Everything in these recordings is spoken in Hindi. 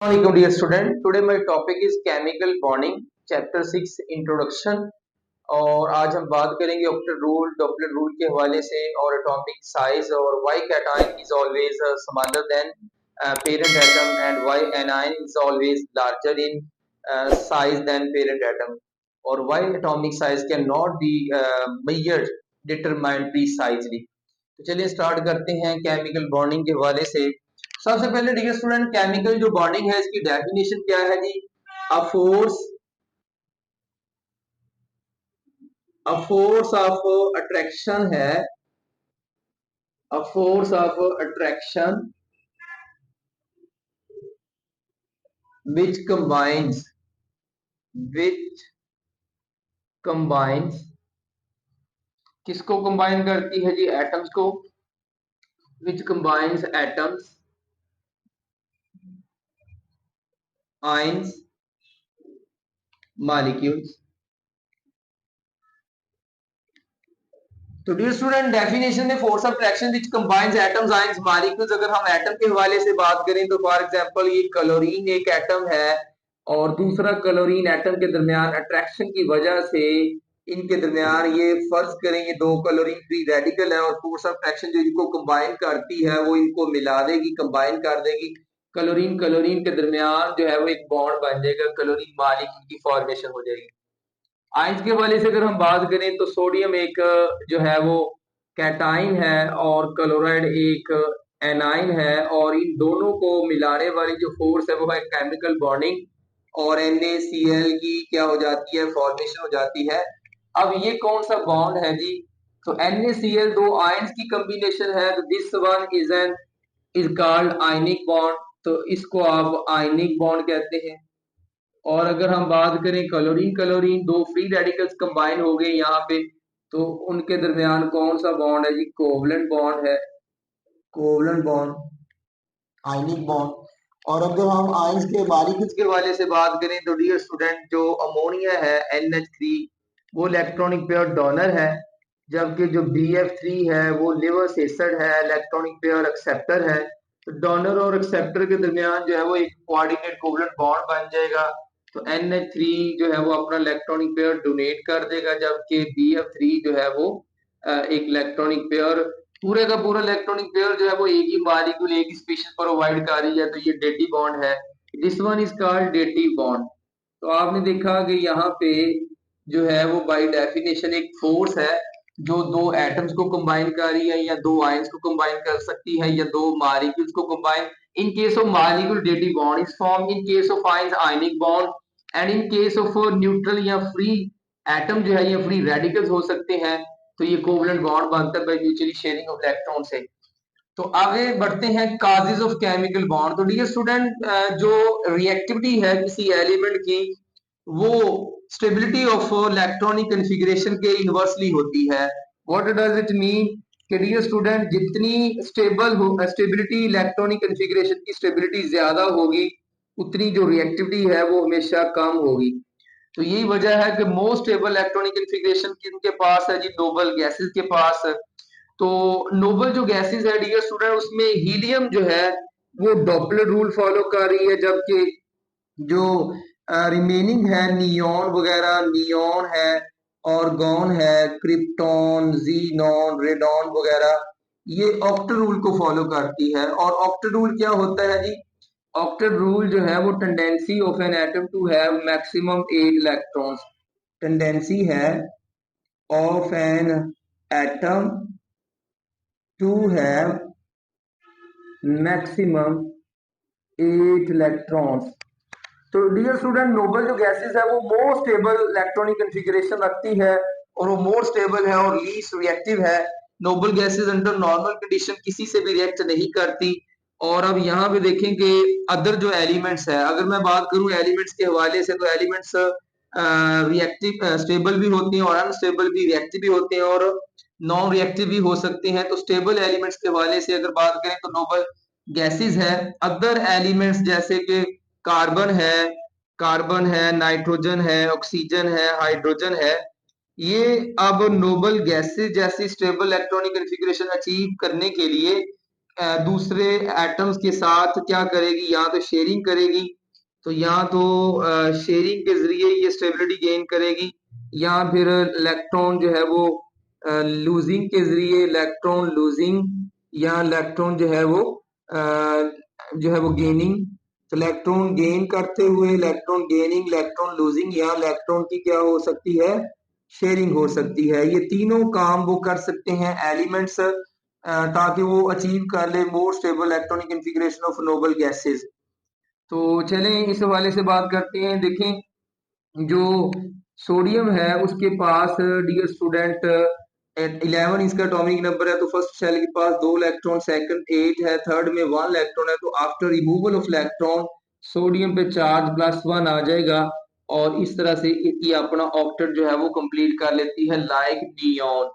Assalamualaikum dear student. Today my topic is chemical bonding, chapter 6 introduction. और आज हम बात करेंगे डॉपलर रूल के हवाले से और एटॉमिक साइज और why cation is always smaller than parent atom and why anion is always larger in size than parent atom और why atomic size cannot be measured determined precisely. तो चलिए स्टार्ट करते हैं केमिकल बॉन्डिंग के हवाले से। सबसे पहले डियर स्टूडेंट केमिकल जो बॉन्डिंग है इसकी डेफिनेशन क्या है जी। अ फोर्स ऑफ अट्रैक्शन है, a force of attraction which combines किसको कंबाइन करती है जी, एटम्स को, विच कंबाइंस एटम्स, आयंस, मॉलिक्यूल्स। तो डियर स्टूडेंट डेफिनेशन में force of attraction which combines atoms, ions, molecules. अगर हम एटम के हवाले से बात करें तो फॉर एग्जांपल ये क्लोरीन एक एटम है और दूसरा क्लोरीन एटम के दरमियान अट्रैक्शन की वजह से इनके दरमियान ये फर्ज करें ये दो क्लोरीन फ्री रेडिकल है और फोर्स ऑफ अट्रैक्शन जो इनको कंबाइन करती है वो इनको मिला देगी, कंबाइन कर देगी। क्लोरीन क्लोरीन के दरमियान जो है वो एक बॉन्ड बन जाएगा, क्लोरीन मॉलिक्यूल की फॉर्मेशन हो जाएगी। आयंस के हवाले से अगर हम बात करें तो सोडियम एक जो है वो कैटाइन है और क्लोराइड एक एनाइन है और इन दोनों को मिलाने वाली जो फोर्स है वो है केमिकल बॉन्डिंग और NaCl की क्या हो जाती है, फॉर्मेशन हो जाती है। अब ये कौन सा बॉन्ड है जी, तो NaCl दो आयंस की कॉम्बिनेशन है, तो this one is called ionic bond, तो इसको आप आयनिक बॉन्ड कहते हैं। और अगर हम बात करें क्लोरीन क्लोरीन दो फ्री रेडिकल्स कंबाइन हो गए यहाँ पे, तो उनके दरमियान कौन सा बॉन्ड है जी, कोवलेंट बॉन्ड है, कोवलेंट बॉन्ड, आयनिक बॉन्ड। और अगर हम आयंस के मॉलिक्यूल्स के हवाले से बात करें तो डियर स्टूडेंट जो अमोनिया है NH3 वो इलेक्ट्रॉनिक पेयर डोनर है, जबकि जो BF3 है वो लिवर्स एसिड है, इलेक्ट्रॉनिक पेयर एक्सेप्टर है। तो डोनर और एक्सेप्टर के दरमियान जो है वो एक कोऑर्डिनेट कोवलेंट बॉन्ड बन जाएगा, तो NH3 जो है वो अपना इलेक्ट्रॉनिक पेयर डोनेट कर देगा, जबकि BF3 जो है वो एक इलेक्ट्रॉनिक पेयर पूरे का पूरा इलेक्ट्रॉनिक पेयर जो है वो एक ही मॉलिक्यूल एक ही स्पीशीज प्रोवाइड कर रही है, तो ये डेटी बॉन्ड है, this one is called deity bond. तो आपने देखा कि यहाँ पे जो है वो बाय डेफिनेशन एक फोर्स है जो दो एटम्स को कंबाइन कर रही है या दो आयंस को कंबाइन कर सकती है या दो मॉलिक्यूल्स को combine. In case of molecule deity bond is form, in case of ions ionic bond and in case of neutral या फ्री एटम जो है ये फ्री रेडिकल्स हो सकते हैं, तो ये कोवलेंट बॉन्ड बनता है by mutually sharing of electron से। तो आगे बढ़ते हैं काजेज ऑफ केमिकल बॉन्ड। तो डियर स्टूडेंट जो रिएक्टिविटी है किसी एलिमेंट की वो स्टेबिलिटी ऑफ इलेक्ट्रॉनिक कॉन्फ़िगरेशन के इनवर्सली होती है। व्हाट डज इट मीन कि डियर स्टूडेंट जितनी स्टेबल हो स्टेबिलिटी इलेक्ट्रॉनिक कॉन्फ़िगरेशन की स्टेबिलिटी ज्यादा होगी उतनी जो रिएक्टिविटी है वो हमेशा कम होगी। तो यही वजह है कि मोस्ट स्टेबल इलेक्ट्रॉनिक कॉन्फ़िगरेशन किनके पास है जी, नोबल गैसेस के पास है। तो नोबल जो गैसेस है डियर स्टूडेंट उसमें हीलियम जो है वो डॉपलर रूल फॉलो कर रही है, जबकि जो रिमेनिंग है नियॉन वगैरह, नियॉन है, ऑर्गॉन है, क्रिप्टॉन, जीनॉन, रेडॉन वगैरह ये ऑक्टल रूल को फॉलो करती है। और ऑक्टल रूल क्या होता है जी, ऑक्टल रूल जो है वो tendency of an atom to have maximum 8 electrons, tendency है of an atom to have maximum 8 electrons. तो डियर स्टूडेंट नोबल जो गैसेस है वो मोर स्टेबल इलेक्ट्रॉनिक कॉन्फ़िगरेशन रखती है और वो मोर स्टेबल है और लीस्ट रिएक्टिव है। Noble gases under normal condition किसी से भी रिएक्ट नहीं करती। और अब यहाँ पे देखें कि अदर जो एलिमेंट्स है, अगर मैं बात करूं एलिमेंट्स के हवाले से, तो एलिमेंट्स रिएक्टिव स्टेबल भी होते हैं और अनस्टेबल भी, रिएक्टिव भी होते हैं और नॉन रिएक्टिव भी हो सकते हैं। तो स्टेबल एलिमेंट्स के हवाले से अगर बात करें तो नोबल गैसेस है। अदर एलिमेंट्स जैसे कि कार्बन है, नाइट्रोजन है, ऑक्सीजन है, हाइड्रोजन है, ये अब नोबल गैसेस जैसी स्टेबल इलेक्ट्रॉनिक कॉन्फ़िगरेशन अचीव करने के लिए दूसरे एटम्स के साथ क्या करेगी, या तो शेयरिंग करेगी, तो या तो शेयरिंग के जरिए ये स्टेबिलिटी गेन करेगी, या फिर इलेक्ट्रॉन जो है वो लूजिंग के जरिए, इलेक्ट्रॉन लूजिंग, या इलेक्ट्रॉन जो है वो गेनिंग। तो इलेक्ट्रॉन गेन करते हुए इलेक्ट्रॉन गेनिंग, इलेक्ट्रॉन लूजिंग, या इलेक्ट्रॉन की क्या हो सकती है, शेयरिंग हो सकती है। ये तीनों काम वो कर सकते हैं एलिमेंट्स, ताकि वो अचीव कर ले more stable electronic configuration of noble gases. तो चलें इस हवाले से बात करते हैं। देखें, जो सोडियम है उसके पास डियर स्टूडेंट 11 इसका एटॉमिक नंबर है, तो फर्स्ट शेल के पास 2 इलेक्ट्रॉन, सेकंड 8 है, थर्ड में 1 इलेक्ट्रॉन है। तो after removal of electron sodium पे चार्ज +1 आ जाएगा, और इस तरह से ये अपना ऑक्टेट जो है वो कंप्लीट कर लेती है लाइक नियॉन।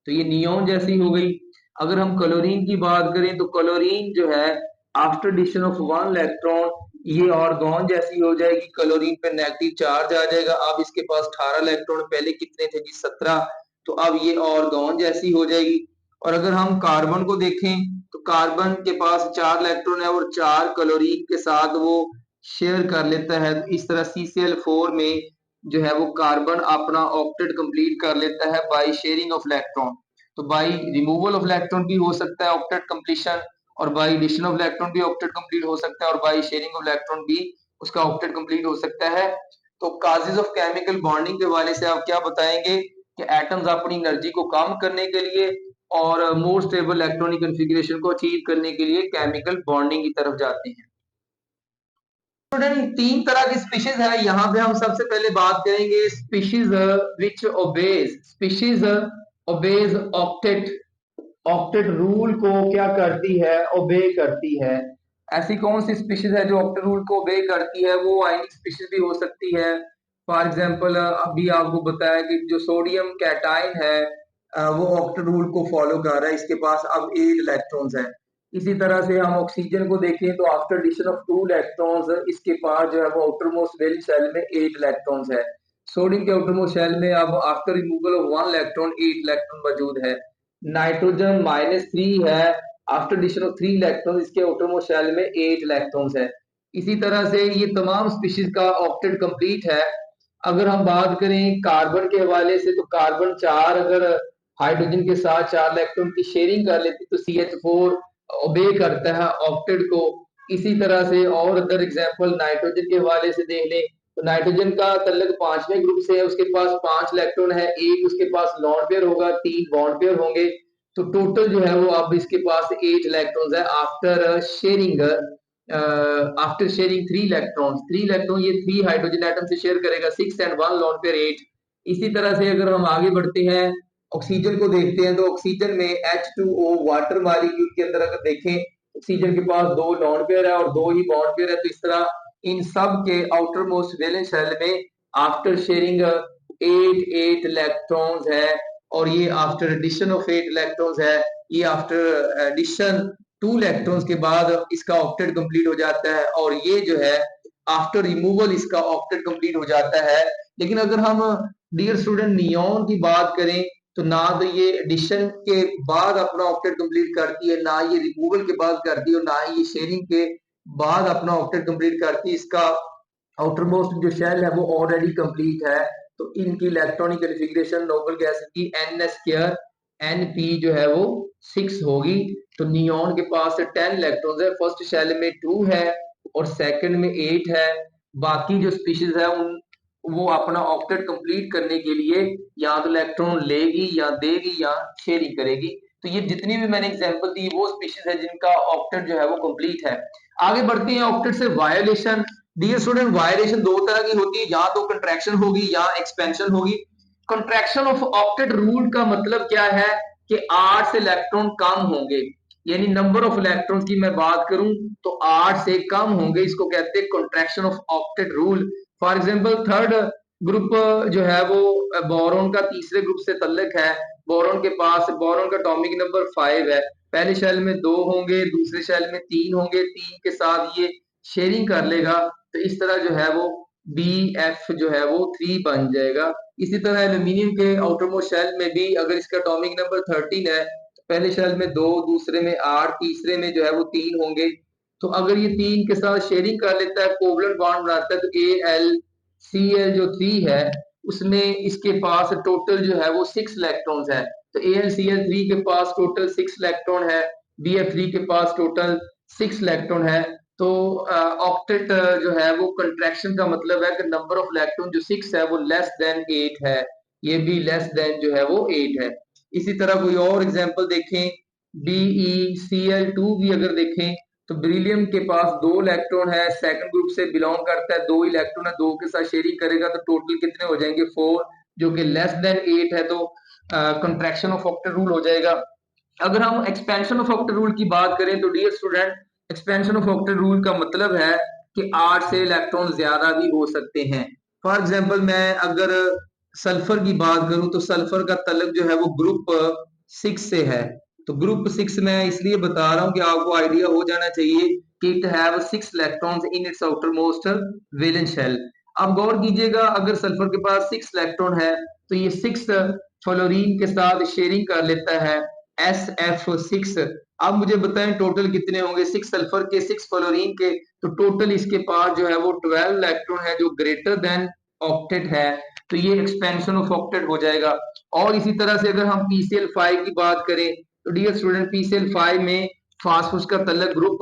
तो ये नियॉन जैसी हो गई। अगर हम क्लोरीन की बात करें तो क्लोरीन जो है आफ्टर एडिशन ऑफ 1 इलेक्ट्रॉन ये ऑर्गन जैसी हो जाएगी, क्लोरीन पे नेगेटिव चार्ज आ जाएगा। अब इसके पास 18 इलेक्ट्रॉन, पहले कितने थे जी 17, तो अब ये ऑर्गन जैसी हो जाएगी। और अगर हम कार्बन को देखें तो कार्बन के पास 4 इलेक्ट्रॉन है और 4 क्लोरीन के साथ वो शेयर कर लेता है। तो इस तरह CCl4 में जो है वो कार्बन अपना ऑक्टेट कंप्लीट कर लेता है बाय शेयरिंग ऑफ इलेक्ट्रॉन। तो बाय रिमूवल ऑफ इलेक्ट्रॉन भी हो सकता है ऑक्टेट कंप्लीशन, और बाय एडिशन ऑफ इलेक्ट्रॉन भी ऑक्टेट कंप्लीट हो सकता है, और बाय शेयरिंग ऑफ इलेक्ट्रॉन भी उसका ऑक्टेट कंप्लीट हो सकता है। तो काजेज ऑफ केमिकल बॉन्डिंग के हवाले से आप क्या बताएंगे कि एटम्स अपनी एनर्जी को कम करने के लिए और मोर स्टेबल इलेक्ट्रॉनिक कॉन्फ़िगरेशन को अचीव करने के लिए केमिकल बॉन्डिंग की तरफ जाते हैं। स्टूडेंट 3 तरह की स्पीशीज है, यहाँ पे हम सबसे पहले बात करेंगे species which obeys octet. Octet rule को क्या करती है, ओबे करती है। ऐसी कौन सी स्पीशीज है जो ऑक्टेट रूल को ओबे करती है? वो आयनिक स्पीशीज भी हो सकती है। फॉर एग्जांपल अभी आपको बताया कि जो सोडियम कैटायन है वो ऑक्टेट रूल को फॉलो कर रहा है, इसके पास अब 8 इलेक्ट्रॉन्स है। इसी तरह से हम ऑक्सीजन को देखें तो आफ्टर एडिशन ऑफ 2 इलेक्ट्रॉन्स इसके पास जो है वो आउटरमोस्ट वैलेंस शेल में 8 इलेक्ट्रॉन्स है। सोडियम के आउटरमोस्ट शेल में अब after removal of 1 electron 8 electron मौजूद है। नाइट्रोजन -3 है, आफ्टर एडिशन ऑफ 3 इलेक्ट्रॉन इसके आउटरमोस्ट शेल में 8 इलेक्ट्रॉन्स है। इसी तरह से ये तमाम स्पीशीज का ऑक्टेट कंप्लीट है। अगर हम बात करें कार्बन के हवाले से तो कार्बन 4 अगर हाइड्रोजन के साथ 4 इलेक्ट्रॉन की शेयरिंग कर लेती तो CH4 ओबे करता है ऑक्टेट को। इसी तरह से और अदर एग्जांपल नाइट्रोजन के हवाले से देख लें तो नाइट्रोजन का तल्लक 5वें ग्रुप से है, उसके पास 5 इलेक्ट्रॉन है, एक उसके पास लॉन पेयर होगा, 3 बॉन्ड पेयर होंगे। तो टोटल जो है वो अब इसके पास 8 इलेक्ट्रॉन्स है आफ्टर शेयरिंग 3 इलेक्ट्रॉन्स। 3 इलेक्ट्रॉन ये 3 हाइड्रोजन एटम से शेयर करेगा, 6 एंड 1 लॉन पेयर 8। इसी तरह से अगर हम आगे बढ़ते हैं ऑक्सीजन को देखते हैं तो ऑक्सीजन में H2O वाटर मॉलिक्यूल के अंदर अगर देखें ऑक्सीजन के पास 2 लॉन पेयर है और 2 ही बॉन्ड पेयर है। तो इस तरह इन सब के आउटर मोस्ट वैलेंस शेल में आफ्टर शेयरिंग 8 इलेक्ट्रॉन्स है, और ये आफ्टर एडिशन ऑफ 8 इलेक्ट्रॉन्स है। ये आफ्टर एडिशन 2 इलेक्ट्रॉन्स के बाद इसका ऑक्टेट कंप्लीट हो जाता है, और ये जो है आफ्टर रिमूवल इसका ऑक्टेट कंप्लीट हो जाता है। लेकिन अगर हम डियर स्टूडेंट नियॉन की बात करें तो ना तो ये एडिशन के बाद अपना ऑक्टेट कंप्लीट करती है, ना ये रिमूवल के बाद करती है, और ना ही ये शेयरिंग के बाद अपना ऑक्टेट कंप्लीट करती है। इसका आउटर मोस्ट जो शेल है वो ऑलरेडी कंप्लीट है। तो इनकी इलेक्ट्रॉनिक कॉन्फ़िगरेशन नोबल गैस की n² Np जो है वो 6 होगी। तो नियॉन के पास 10 इलेक्ट्रॉन्स है, फर्स्ट शेल में 2 है और सेकंड में 8 है। बाकी जो स्पीशीज है उन वो अपना ऑक्टेट कंप्लीट करने के लिए या तो इलेक्ट्रॉन लेगी या देगी या शेयरिंग करेगी। तो ये जितनी भी मैंने एग्जांपल दी वो स्पीशीज है जिनका ऑक्टेट जो है वो कंप्लीट है। आगे बढ़ते हैं ऑक्टेट से वायोलेशन। डियर स्टूडेंट वायोलेशन दो तरह की होती है, या तो कंट्रैक्शन होगी या एक्सपेंशन होगी। कंट्रैक्शन ऑफ ऑक्टेट रूल का मतलब क्या है कि 8 से इलेक्ट्रॉन कम होंगे, यानी नंबर ऑफ इलेक्ट्रॉन्स की मैं बात करूं तो 8 से कम होंगे, इसको कहते हैं contraction of octet rule. For example third group जो है वो बोरॉन का तीसरे ग्रुप से तल्लक है। बोरॉन के पास बोरॉन का एटॉमिक नंबर 5 है, पहले शेल में 2 होंगे, दूसरे शेल में 3 होंगे, 3 के साथ ये शेयरिंग कर लेगा। तो इस तरह जो है वो BF जो है वो 3 बन जाएगा। इसी तरह एल्यूमिनियम के आउटरमोस्ट शेल में भी अगर इसका एटॉमिक नंबर 13 है पहले शेल में 2, दूसरे में 8, तीसरे में जो है वो 3 होंगे। तो अगर ये 3 के साथ शेयरिंग कर लेता है, कोवलेंट बॉन्ड बनाता है, तो AlCl जो 3 है उसमें इसके पास टोटल जो है वो 6 इलेक्ट्रॉन्स है। तो AlCl3 के पास टोटल 6 इलेक्ट्रॉन है, BF3 के पास टोटल 6 इलेक्ट्रॉन है। तो ऑक्टेट जो है वो कंट्रैक्शन का मतलब है कि नंबर ऑफ इलेक्ट्रॉन जो 6 है वो लेस देन 8 है, ये भी लेस देन जो है वो 8 है। इसी तरह कोई और एग्जांपल देखें, BeCl2 भी अगर देखें तो बेरिलियम के पास 2 इलेक्ट्रॉन है, सेकंड ग्रुप से बिलोंग करता है, 2 इलेक्ट्रॉन है, 2 के साथ शेयरिंग करेगा तो टोटल कितने हो जाएंगे 4, जो कि लेस देन 8 है। तो कंट्रैक्शन ऑफ ऑक्टेट रूल हो जाएगा। अगर हम एक्सपेंशन ऑफ ऑक्टेट रूल की बात करें तो dear student, expansion of octet rule का मतलब है कि 8 से इलेक्ट्रॉन ज्यादा भी हो सकते हैं। फॉर एग्जांपल मैं अगर सल्फर की बात करूं तो सल्फर का तलक जो है वो ग्रुप 6 से है। तो ग्रुप 6 मैं इसलिए बता रहा हूं कि आपको आइडिया हो जाना चाहिए कि it have 6 electrons in its outermost valence shell. अब गौर कीजिएगा, अगर सल्फर के पास 6 इलेक्ट्रॉन है तो ये 6 फ्लोरीन के साथ शेयरिंग कर लेता है, SF6। अब मुझे बताएं टोटल कितने होंगे 6 सल्फर के 6 फ्लोरीन के, तो टोटल इसके पास जो है वो 12 इलेक्ट्रॉन है जो ग्रेटर देन ऑक्टेट है। तो ये एक्सपेंशन ऑफ ऑक्टेट हो जाएगा। और इसी तरह से अगर हम PCl5 की बात करें तो डियर स्टूडेंट PCl5 में फास्फोरस का तलक ग्रुप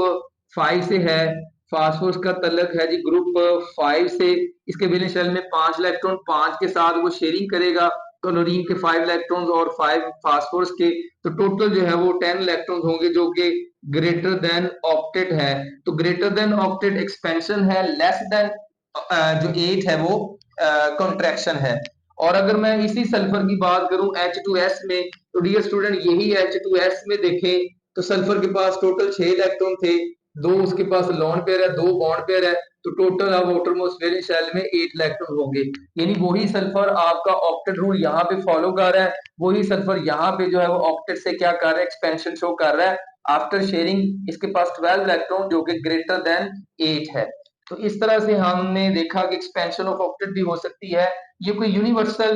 5 से है, फास्फोरस का तलक है जी ग्रुप 5 से। इसके वैलेंस शेल में 5 इलेक्ट्रॉन, 5 के साथ वो शेयरिंग करेगा क्लोरीन के 5 इलेक्ट्रॉन्स और 5 फास्फोरस के, तो टोटल जो है वो 10 इलेक्ट्रॉन्स होंगे जो कि ग्रेटर देन ऑक्टेट है। तो ग्रेटर देन ऑक्टेट एक्सपेंशन है, लेस देन जो 8 है वो कॉन्ट्रैक्शन है। और अगर मैं इसी सल्फर की बात करूं H2S में, तो डियर स्टूडेंट यही H2S में देखें तो सल्फर के पास टोटल 6 इलेक्ट्रॉन थे, 2 उसके पास लोन पेयर है, 2 बॉन्ड पेयर है, तो टोटल अब आउटरमोस्ट वैलेंस शेल में 8 इलेक्ट्रॉन होंगे। यानी वही सल्फर आपका ऑक्टेट रूल यहाँ पे फॉलो कर रहा है, वही सल्फर यहाँ पे जो है वो ऑक्टेट से क्या कर रहा है, एक्सपेंशन शो कर रहा है। आफ्टर शेयरिंग इसके पास 12 इलेक्ट्रॉन जो कि ग्रेटर देन 8 है। तो इस तरह से हमने देखा कि एक्सपेंशन ऑफ ऑक्टेट भी हो सकती है। ये कोई यूनिवर्सल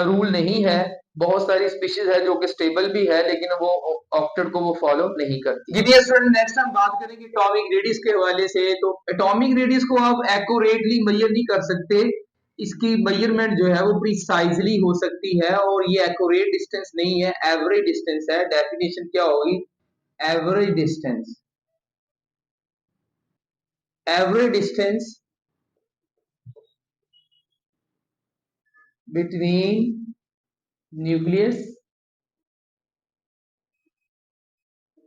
रूल नहीं है, बहुत सारी स्पीशीज है जो कि स्टेबल भी है लेकिन वो ऑक्टेट को वो फॉलो नहीं करती। जी डियर स्टूडेंट, नेक्स्ट हम बात करेंगे एटॉमिक रेडियस के हवाले से। तो एटॉमिक रेडियस को आप एक्यूरेटली मेजर नहीं कर सकते, इसकी मेजरमेंट जो है वो प्रिसाइजली हो सकती है, और ये एक्यूरेट डिस्टेंस नहीं है, एवरेज डिस्टेंस है। डेफिनेशन क्या होगी, average distance, average distance between nucleus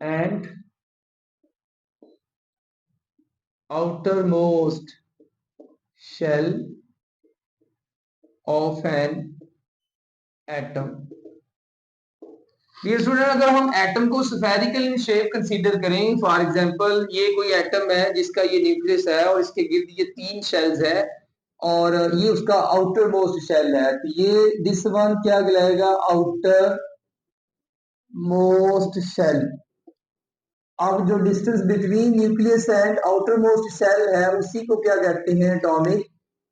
and outermost shell of an atom। Dear student, अगर हम एटम को स्फेरिकल इन शेप कंसीडर करें, फॉर एग्जांपल ये कोई एटम है जिसका ये न्यूक्लियस है और इसके गिर्द ये 3 शेल्स है और ये उसका आउटर मोस्ट शेल है, तो ये दिस वन क्या कहलाएगा, आउटर मोस्ट शेल। अब जो distance between nucleus and outermost shell है उसी को क्या कहते हैं, एटॉमिक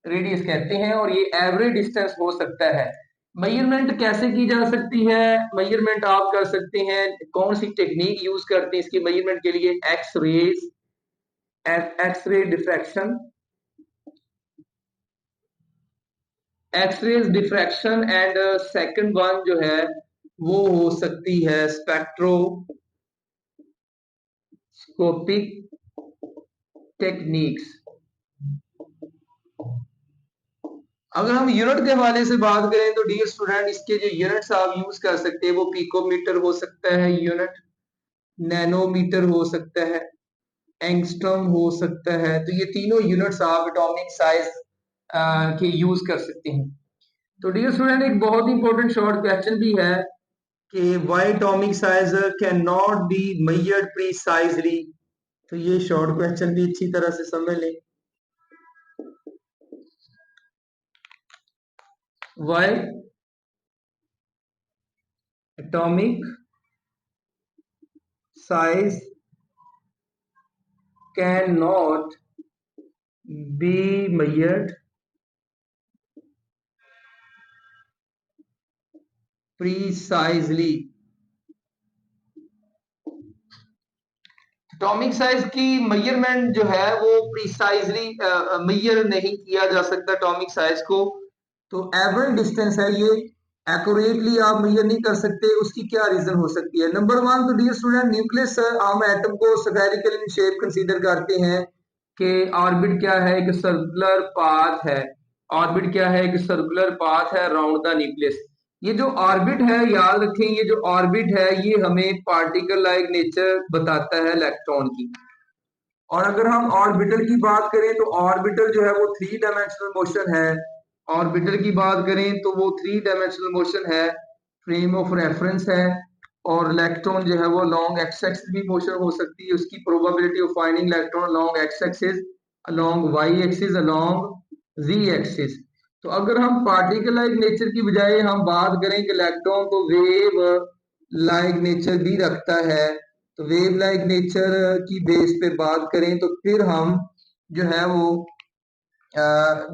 रेडियस कहते हैं, और ये एवरेज डिस्टेंस हो सकता है। मेजरमेंट कैसे की जा सकती है, मेजरमेंट आप कर सकते हैं, कौन सी टेक्निक यूज करते हैं इसकी मेजरमेंट के लिए, X ray diffraction, X-rays diffraction, and second one जो है वो हो सकती है स्पेक्ट्रोस्कोपिक टेक्निक्स। अगर हम यूनिट के हवाले से बात करें तो डियर स्टूडेंट इसके जो यूनिट्स आप यूज कर सकते हैं वो पिकोमीटर हो सकता है यूनिट, नैनोमीटर हो सकता है, एंगस्ट्रॉम हो सकता है। तो ये तीनों यूनिट्स आप एटॉमिक साइज के यूज कर सकते हैं। तो डियर स्टूडेंट एक बहुत इंपॉर्टेंट शॉर्ट क्वेश्चन भी है कि why atomic size cannot be measured precisely. तो ये शॉर्ट क्वेश्चन भी अच्छी तरह से समझ लें, why atomic size cannot be measured precisely atomic size की मेजरमेंट जो है वो प्रिसाइजली मेजर नहीं किया जा सकता एटॉमिक साइज को। तो एवरेज डिस्टेंस है ये, एक्यूरेटली आप मेजर नहीं कर सकते। उसकी क्या रीजन हो सकती है? नंबर वन, तो डियर स्टूडेंट, न्यूक्लियस हम एटम को स्फेरिकल इन शेप कंसीडर करते हैं कि ऑर्बिट क्या है, एक सर्कुलर पाथ है। ऑर्बिट क्या है, एक सर्कुलर पाथ है अराउंड द न्यूक्लियस। ये जो ऑर्बिट है, याद रखें, ये जो ऑर्बिट है ये हमें पार्टिकल लाइक नेचर बताता है इलेक्ट्रॉन की। और अगर हम ऑर्बिटल की बात करें तो ऑर्बिटल जो है वो थ्री डायमेंशनल मोशन है। ऑर्बिटल की बात करें तो वो थ्री डायमेंशनल मोशन है, फ्रेम ऑफ रेफरेंस है। और इलेक्ट्रॉन जो है वो लॉन्ग एक्स एक्सिस भी मोशन हो सकती है। उसकी probability of finding electron long x axis, along y axis, along z axis. तो अगर हम पार्टिकल लाइक नेचर की बजाय हम बात करें कि इलेक्ट्रॉन को वेव लाइक नेचर भी रखता है, तो वेव लाइक नेचर की बेस पे बात करें तो फिर हम जो है वो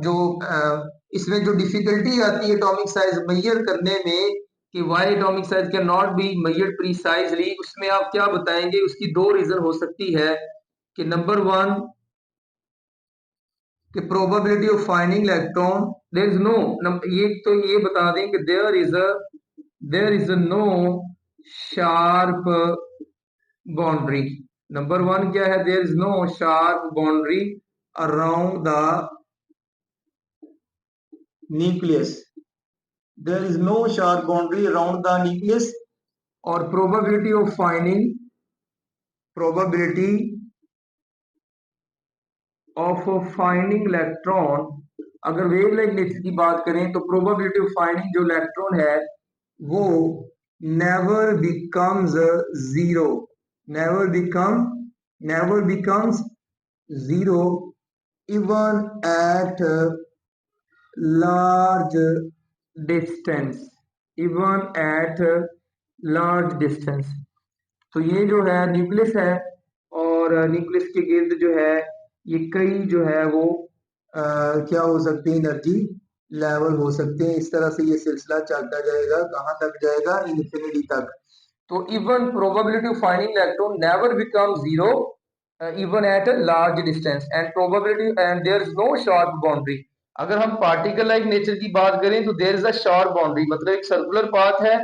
जो इसमें जो डिफिकल्टी आती है एटॉमिक साइज मेजर करने में कि why atomic size cannot be measured precisely, उसमें आप क्या बताएंगे? उसकी दो रीजन हो सकती है कि नंबर वन, कि probability of finding electron, there is no, ये तो ये बता दें कि there is no sharp boundary. Number one क्या है? There is no sharp boundary around the nucleus. There is no sharp boundary around the nucleus. और प्रोबेबिलिटी ऑफ फाइंडिंग इलेक्ट्रॉन, अगर वेवलेंथ नेचर की बात करें तो प्रोबेबिलिटी ऑफ फाइंडिंग जो इलेक्ट्रॉन है वो never becomes zero, never become never becomes zero even at large distance, even at large distance. तो ये जो है न्यूक्लियस है, और न्यूक्लियस के गिर्द जो है ये कई जो है वो क्या हो सकती है, एनर्जी लेवल हो सकते हैं। इस तरह से ये सिलसिला चलता जाएगा, कहाँ तक जाएगा? इन्फिनिटी तक। तो even probability of finding electron never become zero even at a large distance and probability and there is no sharp boundary. अगर हम पार्टिकल लाइक नेचर की बात करें तो there is a sharp boundary, मतलब एक सर्कुलर पाथ है।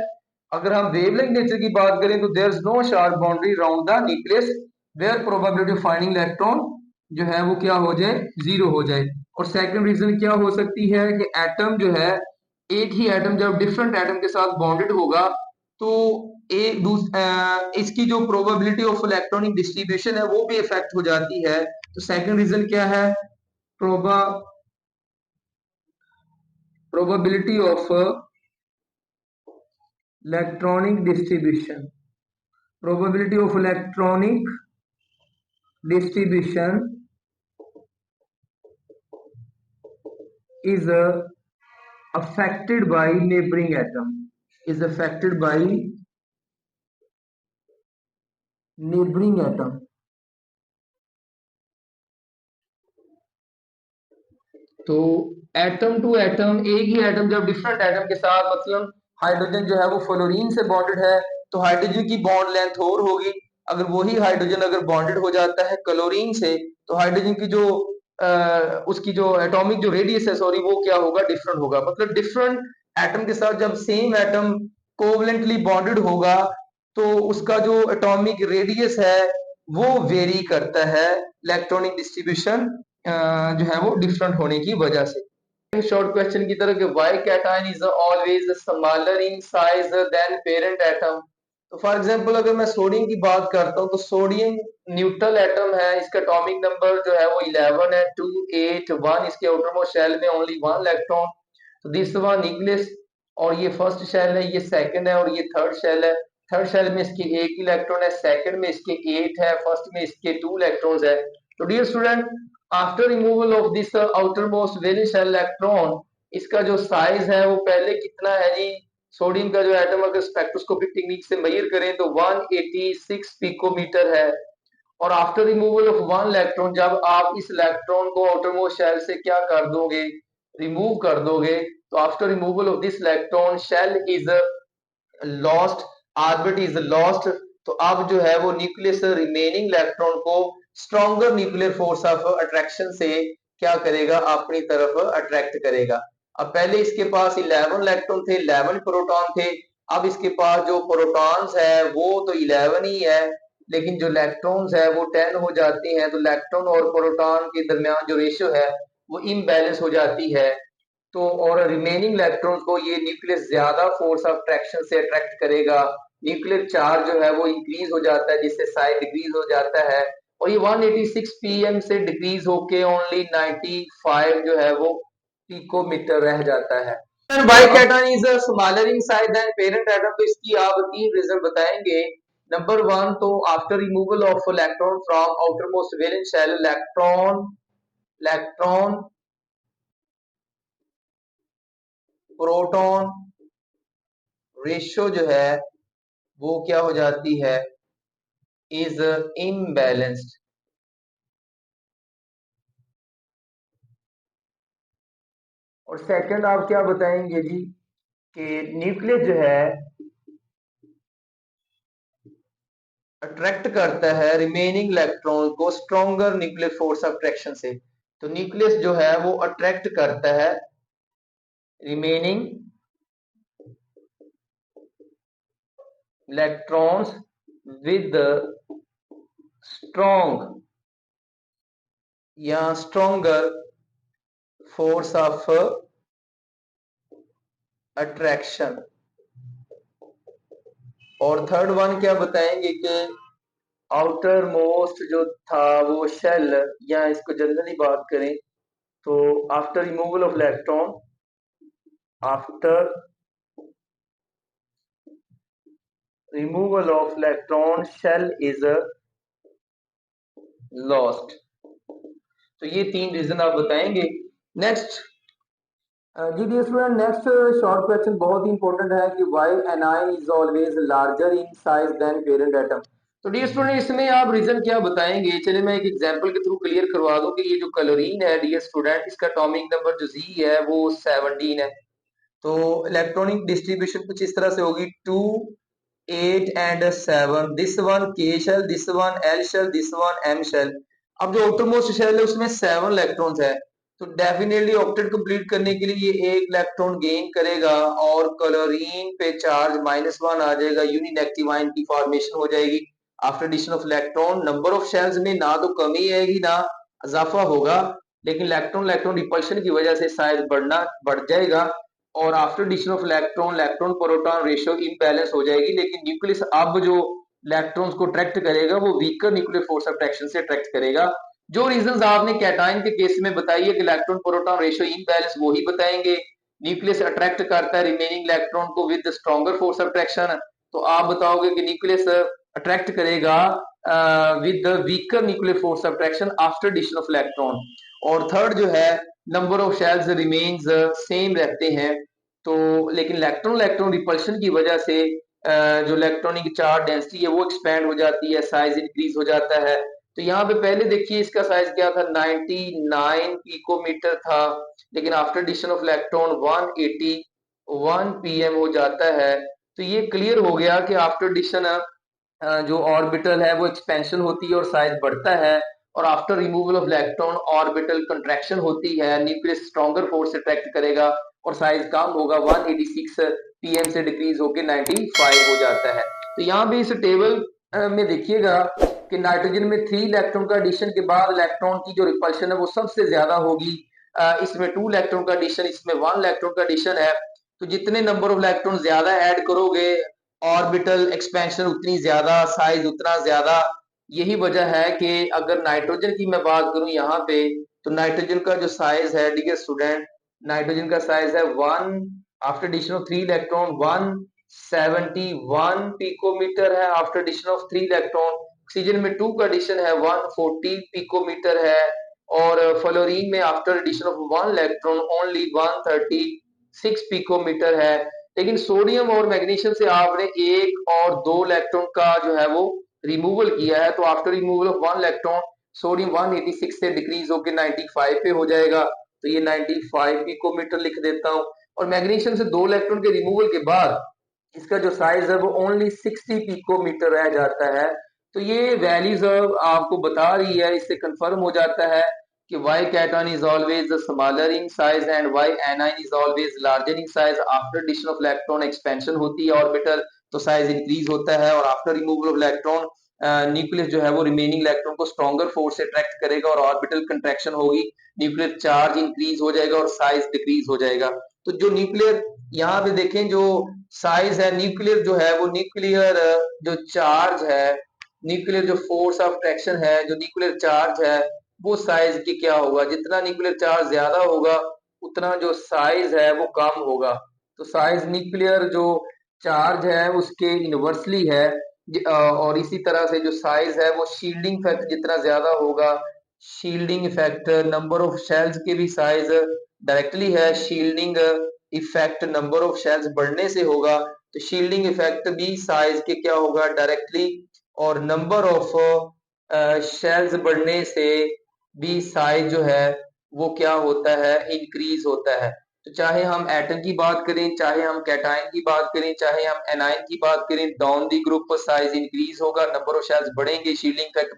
अगर हम वेवलेंथ नेचर की बात करें तो there is no sharp boundary around the nucleus where probability of finding electron जो है वो क्या हो जाए? जीरो हो जाए। और सेकंड रीजन क्या हो सकती है कि एटम जो है, एक ही एटम जब डिफरेंट एटम के साथ बॉन्डेड होगा तो इसकी जो प्रोबेबिलिटी ऑफ इलेक्ट्रॉनिक डिस्ट्रीब्यूशन है वो भी इफेक्ट हो जाती है। तो सेकंड रीजन क्या है? PROBA probability of electronic distribution, probability of electronic distribution is affected by neighboring atom, is affected by neighboring atom। तो एटम टू एटम, एक ही एटम जब डिफरेंट एटम के साथ, मतलब हाइड्रोजन जो है वो फ्लोरीन से बॉन्डेड है तो हाइड्रोजन की बॉन्ड लेंथ और होगी। अगर वही हाइड्रोजन अगर बॉन्डेड हो जाता है क्लोरीन से तो हाइड्रोजन की जो उसकी जो एटॉमिक जो रेडियस है, सॉरी, वो क्या होगा? डिफरेंट होगा। मतलब डिफरेंट एटम के साथ जब सेम एटम कोवलेंटली बॉन्डेड होगा तो उसका जो एटॉमिक रेडियस है वो वेरी करता है इलेक्ट्रॉनिक डिस्ट्रीब्यूशन जो है वो डिफरेंट होने की वजह से। शॉर्ट क्वेश्चन की तरह, why cation is always smaller in size than parent atom. तो फॉर एग्जांपल अगर मैं सोडियम की बात करता हूँ तो सोडियम न्यूट्रल एटम है, इसका एटॉमिक नंबर जो है वो 11 है, 2 8 1। इसके आउटर मोस्ट शेल में ओनली 1 इलेक्ट्रॉन। तो दिस वन न्यूक्लियस, और ये फर्स्ट शेल है, ये सेकंड है, और ये थर्ड शेल है। थर्ड शेल में इसके एक इलेक्ट्रॉन है, सेकंड में इसके 8 है, फर्स्ट में इसके 2 इलेक्ट्रॉन्स है। तो dear student, after removal of this outermost valence shell electron, इसका जो साइज है वो पहले कितना है जी? सोडियम का जो एटम अगर स्पेक्ट्रोस्कोपिक टेक्निक से मेजर करें तो 186 पिकोमीटर है। और after removal of one electron, जब आप इस इलेक्ट्रॉन को आउटर मोस्ट शेल से क्या कर दोगे? रिमूव कर दोगे। तो after removal of this electron shell is lost, orbit is lost. तो अब जो है वो न्यूक्लियस रिमेनिंग इलेक्ट्रॉन को stronger nuclear force of attraction से क्या करेगा, अपनी तरफ अट्रैक्ट करेगा। अब पहले इसके पास 11 इलेक्ट्रॉन थे, 11 प्रोटॉन थे। अब इसके पास जो प्रोटॉन्स है वो तो 11 ही है, लेकिन जो इलेक्ट्रॉन्स है वो 10 हो जाते हैं। तो इलेक्ट्रॉन और प्रोटॉन के दरमियान जो रेशियो है वो इम्बैलेंस हो जाती है। तो और रिमेनिंग इलेक्ट्रॉन्स को ये न्यूक्लियस ज्यादा फोर्स ऑफ अट्रैक्शन से अट्रैक्ट करेगा। न्यूक्लियर चार्ज जो है वो इंक्रीज हो जाता है, जिससे साइज डिक्रीज हो जाता है। और ये 186 पीएम से डिक्रीज होके ओनली 95 जो है वो पिकोमीटर रह जाता है। Bication is a smaller in size than parent atom. तो इसकी आप 3 रीजन बताएंगे। नंबर 1, तो after removal of electron from outermost valence shell, electron proton ratio जो है वो क्या हो जाती है, इज इम्बैलेंस्ड। और सेकंड आप क्या बताएंगे जी, कि न्यूक्लियस जो है अट्रैक्ट करता है रिमेनिंग इलेक्ट्रॉन को stronger nuclear force of attraction से। तो न्यूक्लियस जो है वो अट्रैक्ट करता है रिमेनिंग इलेक्ट्रॉन्स विद स्ट्रॉन्ग या स्ट्रॉन्गर फोर्स ऑफ अट्रैक्शन। और थर्ड वन क्या बताएंगे कि आउटर मोस्ट जो था वो शेल, या इसको जनरली बात करें तो after removal of electron, after removal of electron shell is lost. तो ये 3 रीजन आप बताएंगे। नेक्स्ट जी dear student, next short question बहुत ही इंपॉर्टेंट है कि why anion is always larger in size than parent atom. तो डियर स्टूडेंट, इसमें आप रीजन क्या बताएंगे, चलिए मैं एक एग्जांपल के थ्रू क्लियर करवा दूं कि ये जो क्लोरीन है डियर स्टूडेंट, इसका एटॉमिक नंबर जो जी है वो 17 है। तो इलेक्ट्रॉनिक डिस्ट्रीब्यूशन कुछ इस तरह से होगी, 2 8 and 7, this one K shell, this one L shell, this one M shell. अब जो आउटरमोस्ट शेल है उसमें 7 इलेक्ट्रॉन्स है, तो डेफिनेटली ऑक्टेट कंप्लीट करने के लिए ये 1 इलेक्ट्रॉन गेन करेगा और क्लोरीन पे चार्ज -1 आ जाएगा, यूनिनेगेटिव आयन की फॉर्मेशन हो जाएगी। After addition of electron number of shells में ना तो कमी आएगी ना इजाफा होगा, लेकिन इलेक्ट्रॉन इलेक्ट्रॉन रिपल्शन की वजह से साइज बढ़ जाएगा। और after addition of electron, electron proton ratio imbalance हो जाएगी, लेकिन न्यूक्लियस अब जो इलेक्ट्रॉन्स को अट्रैक्ट करेगा वो weaker nuclear force of attraction से अट्रैक्ट करेगा। जो रीजंस आपने कैटायन के केस में बताई है कि इलेक्ट्रॉन प्रोटॉन रेशियो इम्बैलेंस, वो ही बताएंगे। न्यूक्लियस अट्रैक्ट करता है रिमेनिंग इलेक्ट्रॉन को with stronger force of attraction, तो आप बताओगे कि न्यूक्लियस अट्रैक्ट करेगा with weaker nuclear force of attraction after addition of electron. और थर्ड जो है, number of shells remains same रहते हैं, तो लेकिन इलेक्ट्रॉन इलेक्ट्रॉन रिपल्शन की वजह से जो इलेक्ट्रॉनिक चार्ज डेंसिटी है वो एक्सपैंड हो जाती है, साइज इंक्रीज हो जाता है। तो यहाँ पे पहले देखिए इसका साइज क्या था, 99 पिकोमीटर था, लेकिन after addition of electron 181 PM हो जाता है। तो ये क्लियर हो गया कि आफ्टर एडिशन जो ऑर्बिटल है वो एक्सपेंशन होती है और साइज बढ़ता है, और after removal of electron orbital contraction होती है, न्यूक्लियस स्ट्रॉन्गर फोर्स से अट्रैक्ट करेगा और साइज कम होगा, 186 पीएम से डिक्रीज होकर 95 हो जाता है। तो यहाँ भी इस टेबल में देखिएगा कि नाइट्रोजन में 3 इलेक्ट्रॉन का एडिशन के बाद इलेक्ट्रॉन की जो रिपल्शन है वो सबसे ज्यादा होगी। इसमें 2 इलेक्ट्रॉन का एडिशन, इसमें 1 इलेक्ट्रॉन का एडिशन है। तो जितने नंबर ऑफ इलेक्ट्रॉन ज्यादा ऐड करोगे, ऑर्बिटल एक्सपेंशन उतनी ज्यादा, साइज उतना ज्यादा। यही वजह है कि अगर नाइट्रोजन की मैं बात करूं यहाँ पे, तो नाइट्रोजन का जो साइज है डियर स्टूडेंट, नाइट्रोजन का साइज है 1 after addition of 3 electron 171 picometer है after addition of 3 electron. Oxygen में 2 का एडिशन है 140 पिकोमीटर है, और फ्लोरीन में after addition of 1 electron only 136 picometer है। लेकिन सोडियम और मैग्नीशियम से आपने 1 और 2 इलेक्ट्रॉन का जो है वो रिमूवल किया है, तो after removal of 1 electron sodium 186 से डिक्रीज होकर 95 पे हो जाएगा, तो ये 95 पिकोमीटर लिख देता हूं। और मैग्नीशियम से 2 इलेक्ट्रॉन के रिमूवल के बाद इसका जो साइज है वो ओनली 60 पिकोमीटर रह जाता है। तो ये वैल्यूज आपको बता रही है, इससे कंफर्म हो जाता है कि why cation is always smaller in size and why anion is always larger in size. After addition of electron expansion होती है ऑर्बिटल, तो साइज इंक्रीज होता है, और after removal of electron nucleus जो है वो रिमेनिंग इलेक्ट्रॉन को स्ट्रॉन्गर फोर्स से अट्रैक्ट करेगा और ऑर्बिटल कंट्रैक्शन होगी, न्यूक्लियर चार्ज इंक्रीज हो जाएगा और साइज डिक्रीज हो जाएगा। तो जो न्यूक्लियर यहाँ पे देखें, जो साइज है न्यूक्लियर जो है वो न्यूक्लियर जो चार्ज है, न्यूक्लियर जो फोर्स ऑफ अट्रैक्शन है, जो न्यूक्लियर चार्ज है, वो साइज की क्या होगा, जितना न्यूक्लियर चार्ज ज्यादा होगा उतना जो साइज है वो कम होगा। तो साइज न्यूक्लियर जो चार्ज है उसके इनवर्सली है। और इसी तरह से जो साइज है वो शील्डिंग इफेक्ट जितना ज्यादा होगा, shielding effect number of shells के भी साइज डायरेक्टली है, shielding effect number of shells बढ़ने से होगा, तो शील्डिंग इफेक्ट भी साइज के क्या होगा डायरेक्टली, और नंबर ऑफ शेल्स बढ़ने से भी साइज जो है वो क्या होता है, इंक्रीज होता है। तो चाहे हम एटम की बात करें, चाहे हम कैटायन की बात करें, चाहे हम एनायन की बात करें, down the group size increase होगा, नंबर ऑफ शेल्स बढ़ेंगे, शील्डिंग इफेक्ट